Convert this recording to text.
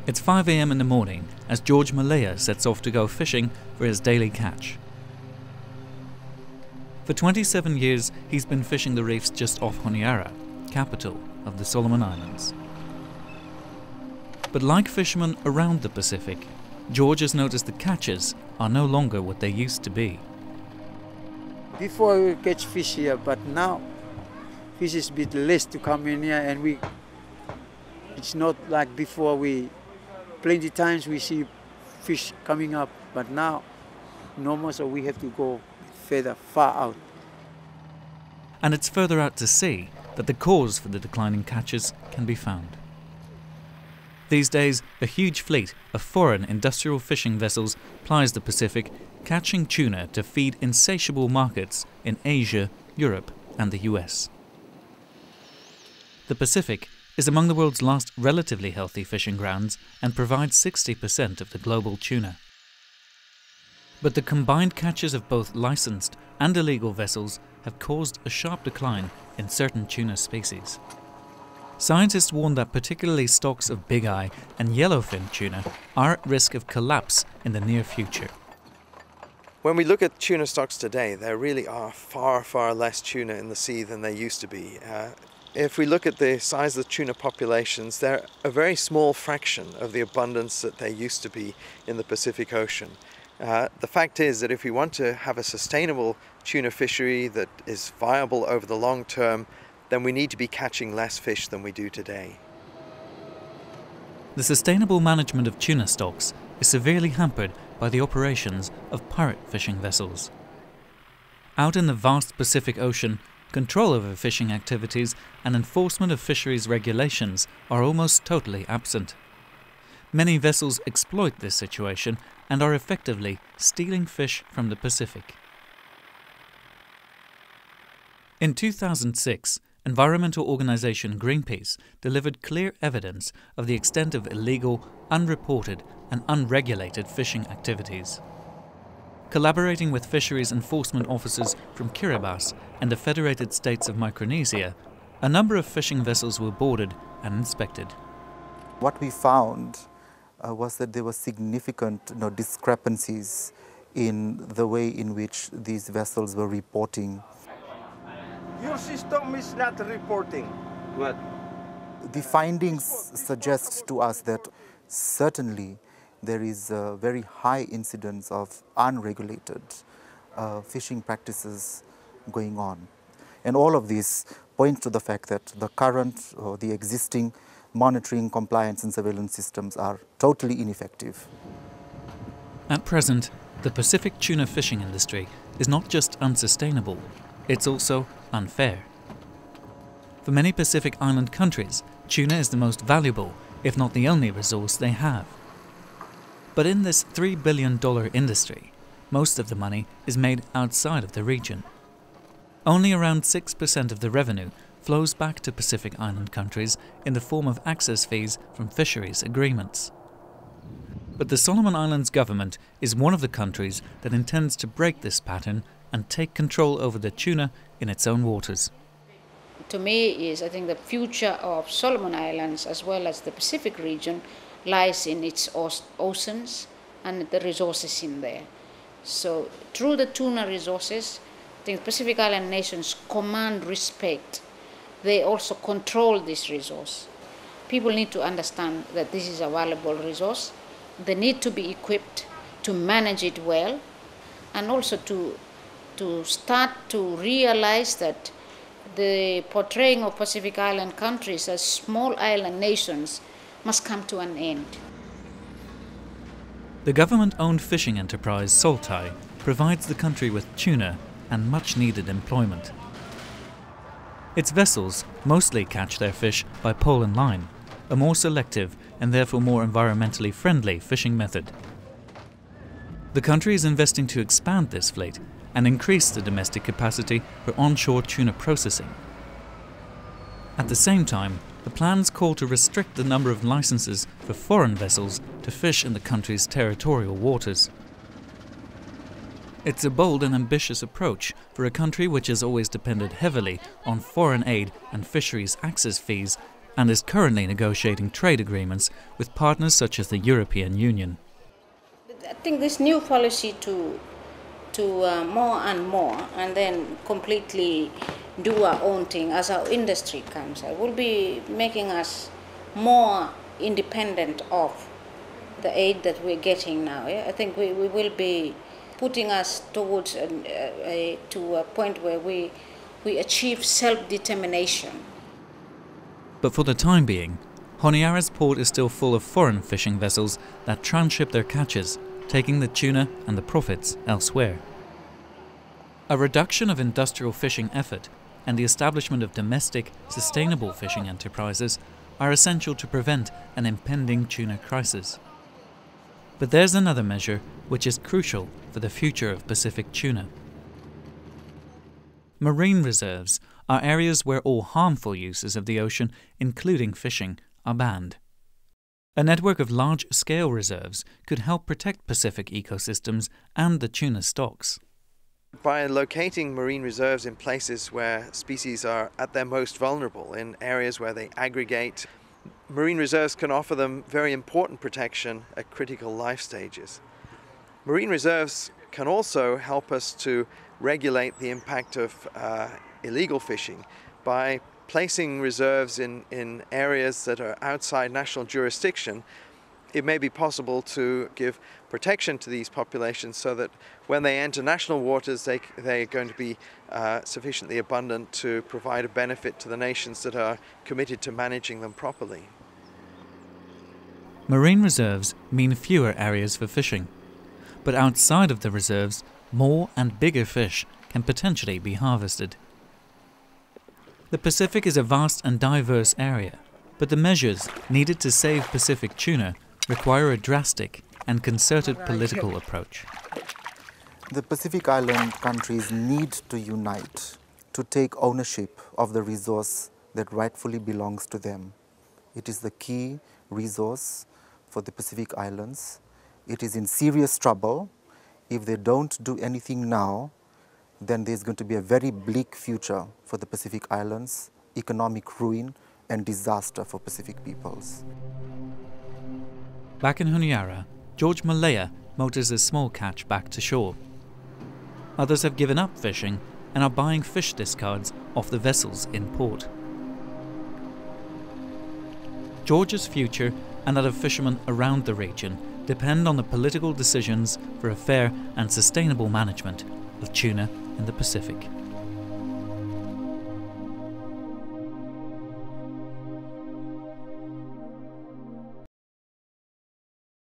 It's 5 a.m. in the morning as George Malaya sets off to go fishing for his daily catch. For 27 years, he's been fishing the reefs just off Honiara, capital of the Solomon Islands. But like fishermen around the Pacific, George has noticed the catches are no longer what they used to be. Before we catch fish here, but now fish is a bit less to come in here, and it's not like before. Plenty times we see fish coming up, but now no more, so we have to go far out. And it's further out to sea that the cause for the declining catches can be found. These days, a huge fleet of foreign industrial fishing vessels plies the Pacific, catching tuna to feed insatiable markets in Asia, Europe and the US. The Pacific is among the world's last relatively healthy fishing grounds and provides 60% of the global tuna. But the combined catches of both licensed and illegal vessels have caused a sharp decline in certain tuna species. Scientists warn that particularly stocks of big eye and yellowfin tuna are at risk of collapse in the near future. When we look at tuna stocks today, there really are far less tuna in the sea than there used to be. If we look at the size of the tuna populations, they're a very small fraction of the abundance that there used to be in the Pacific Ocean. The fact is that if we want to have a sustainable tuna fishery that is viable over the long term, then we need to be catching less fish than we do today. The sustainable management of tuna stocks is severely hampered by the operations of pirate fishing vessels. Out in the vast Pacific Ocean, control over fishing activities and enforcement of fisheries regulations are almost totally absent. Many vessels exploit this situation and are effectively stealing fish from the Pacific. In 2006, environmental organisation Greenpeace delivered clear evidence of the extent of illegal, unreported and unregulated fishing activities. Collaborating with fisheries enforcement officers from Kiribati and the Federated States of Micronesia, a number of fishing vessels were boarded and inspected. What we found was that there were significant discrepancies in the way in which these vessels were reporting. Your system is not reporting. What? The findings suggest to us that certainly there is a very high incidence of unregulated fishing practices going on. And all of this points to the fact that the current or the existing monitoring, compliance and surveillance systems are totally ineffective. At present, the Pacific tuna fishing industry is not just unsustainable, it's also unfair. For many Pacific Island countries, tuna is the most valuable, if not the only resource they have. But in this $3 billion industry, most of the money is made outside of the region. Only around 6% of the revenue flows back to Pacific Island countries in the form of access fees from fisheries agreements. But the Solomon Islands government is one of the countries that intends to break this pattern and take control over the tuna in its own waters. To me, I think the future of Solomon Islands as well as the Pacific region lies in its oceans and the resources in there. So through the tuna resources, I think Pacific Island nations command respect. They also control this resource. People need to understand that this is a valuable resource. They need to be equipped to manage it well, and also to start to realize that the portraying of Pacific Island countries as small island nations must come to an end. The government-owned fishing enterprise Soltai provides the country with tuna and much-needed employment. Its vessels mostly catch their fish by pole and line, a more selective and therefore more environmentally friendly fishing method. The country is investing to expand this fleet and increase the domestic capacity for onshore tuna processing. At the same time, the plans call to restrict the number of licenses for foreign vessels to fish in the country's territorial waters. It's a bold and ambitious approach for a country which has always depended heavily on foreign aid and fisheries access fees and is currently negotiating trade agreements with partners such as the European Union. I think this new policy to more and more, and then completely do our own thing as our industry comes, will be making us more independent of the aid that we're getting now. Yeah? I think we will be putting us towards to a point where we achieve self-determination. But for the time being, Honiara's port is still full of foreign fishing vessels that transship their catches, taking the tuna and the profits elsewhere. A reduction of industrial fishing effort and the establishment of domestic, sustainable fishing enterprises are essential to prevent an impending tuna crisis. But there's another measure which is crucial for the future of Pacific tuna. Marine reserves are areas where all harmful uses of the ocean, including fishing, are banned. A network of large-scale reserves could help protect Pacific ecosystems and the tuna stocks. By locating marine reserves in places where species are at their most vulnerable, in areas where they aggregate, marine reserves can offer them very important protection at critical life stages. Marine reserves can also help us to regulate the impact of illegal fishing by placing reserves in areas that are outside national jurisdiction. It may be possible to give protection to these populations so that when they enter national waters, they're going to be sufficiently abundant to provide a benefit to the nations that are committed to managing them properly. Marine reserves mean fewer areas for fishing, but outside of the reserves, more and bigger fish can potentially be harvested. The Pacific is a vast and diverse area, but the measures needed to save Pacific tuna require a drastic and concerted political approach. The Pacific Island countries need to unite to take ownership of the resource that rightfully belongs to them. It is the key resource for the Pacific Islands. It is in serious trouble. If they don't do anything now, then there's going to be a very bleak future for the Pacific Islands, economic ruin and disaster for Pacific peoples. Back in Honiara, George Malaya motors a small catch back to shore. Others have given up fishing and are buying fish discards off the vessels in port. George's future and that of fishermen around the region depend on the political decisions for a fair and sustainable management of tuna in the Pacific.